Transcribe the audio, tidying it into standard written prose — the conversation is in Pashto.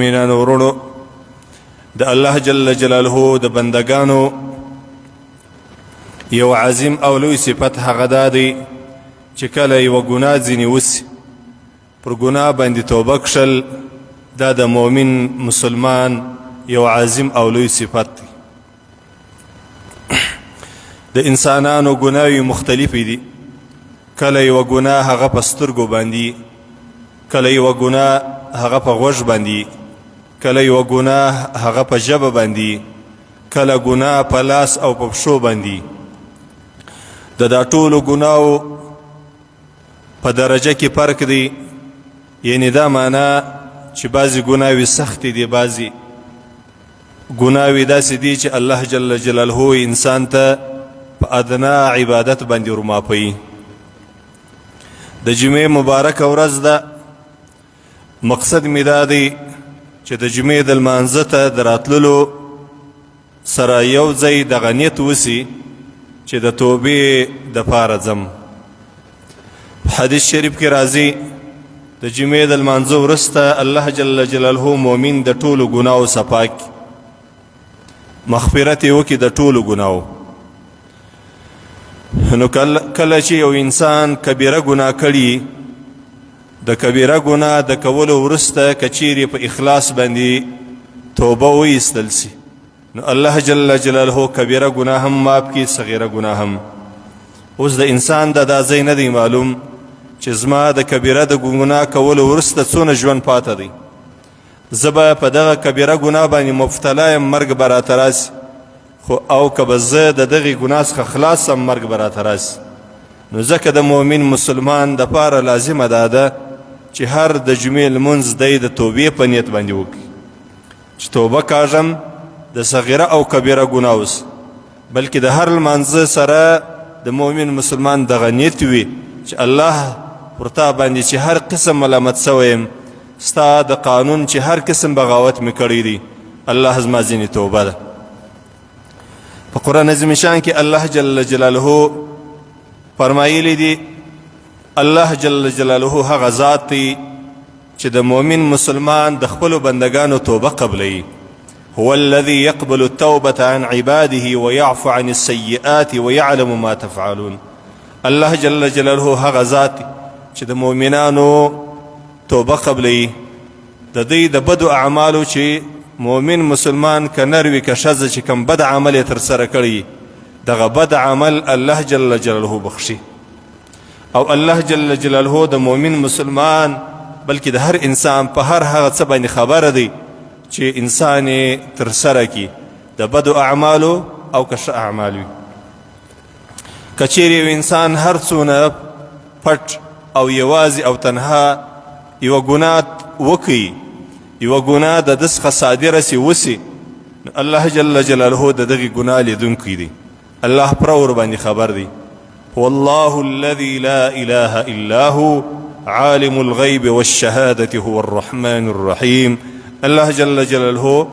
مینانو ورونو د الله جل جلاله د بندگانو یو عظیم او لوی صفت هغه دا دی چې کله یوه ګناه ځینې وسي پر ګناه باندې توبه کښل دا د مؤمن مسلمان یو عظیم او لوی صفت دی. د انسانانو ګناوې مختلفې دي. کله یوه ګناه هغه په سترګو باندې، کله یوه ګناه هغه په غوږ باندې، کله یوه ګناه هغه په ژبه باندې، کله ګناه په لاس او په پښو باندې. د دا ټولو ګناو په درجه کې فرق دی. یعنی دا معنا چې بعضې ګناوې سختې دي، بعضې ګناوې داسې دي چې الله جل جلاله انسان ته په ادنا عبادت باندې ورماپوي. د جمعې مبارکه ورځ ده. مقصد می دا دی چې د جمعې د لمانځه ته د راتللو سره یو ځای دغه نیت وسي چې د توبې دپاره ځم. حدیث شریف کې راځي د جمعې د لمانځه وروسته الله جل جلاله مؤمن د ټولو ګناو صفا کړي، مغفرت یې وکړي د ټولو ګناو. نو کله چې یو انسان کبیره ګناه کړي، د کبیره ګناه د کولو وروسته که چیرې په اخلاص باندې توبه وایستل سي، نو الله جل جلاله کبیره ګناه هم معاف کړي، صغیره ګناه هم. اوس د انسان دا ځای نه دی معلوم چې زما د کبیره د ګناه کولو وروسته څونه ژوند پاته دی. زه به په دغه کبیره ګناه باندې مبتلا یم، مرګ به راته راسي، خو او که به زه د دغې ګناه څخه خلاص سم، مرګ به راته راسي. نو ځکه د مؤمن مسلمان دپاره لازمه دا ده چې هر د جمعې لمونځ دی د توبې په نیت باندې وکړي چې توبه کاږم د صغیره او کبیره ګناه اوس، بلکې د هر لمانځه سره د مؤمن مسلمان دغه نیت وي چې الله پر تا باندې چې هر قسم ملامت سوی یم، ستا د قانون چې هر قسم بغاوت مې کړی دی، الله زما ځینې توبه ده. په قرآن عظیم شان کې الله جل جلاله فرمایلی دی الله جل جلاله هغه ذات دی چې د مؤمن مسلمان د خپلو بندگانو توبه قبلوي. هو الذي يقبل التوبة عن عباده ويعفو عن السيئات ويعلم ما تفعلون. الله جل جلاله هغه ذات چې د مؤمنانو توبه قبلوي، د دوی د بدو اعمالو چې مؤمن مسلمان که نر وي که ښځه چې کوم بد عمل یې ترسره کړی، دغه بد عمل الله جل جلاله بخشي. او الله جل جلاله د مؤمن مسلمان بلکې د هر انسان په هر هغه څه باندې خبره دی چې انسان یې ترسره کړي، د بدو اعمالو او که ښه اعمال وي. که چیرې یو انسان هر څونه پټ او یوازې او تنها یوه ګناه وکړي، یوه ګناه د ده څخه صادره سي وسي، نو الله جل جلاله د دغې ګناه لیدونکی دی، الله پوره ورباندې خبر دی. هو الله الذي لا إله إلا هو عالم الغيب والشهادة هو الرحمن الرحيم. الله جل جلاله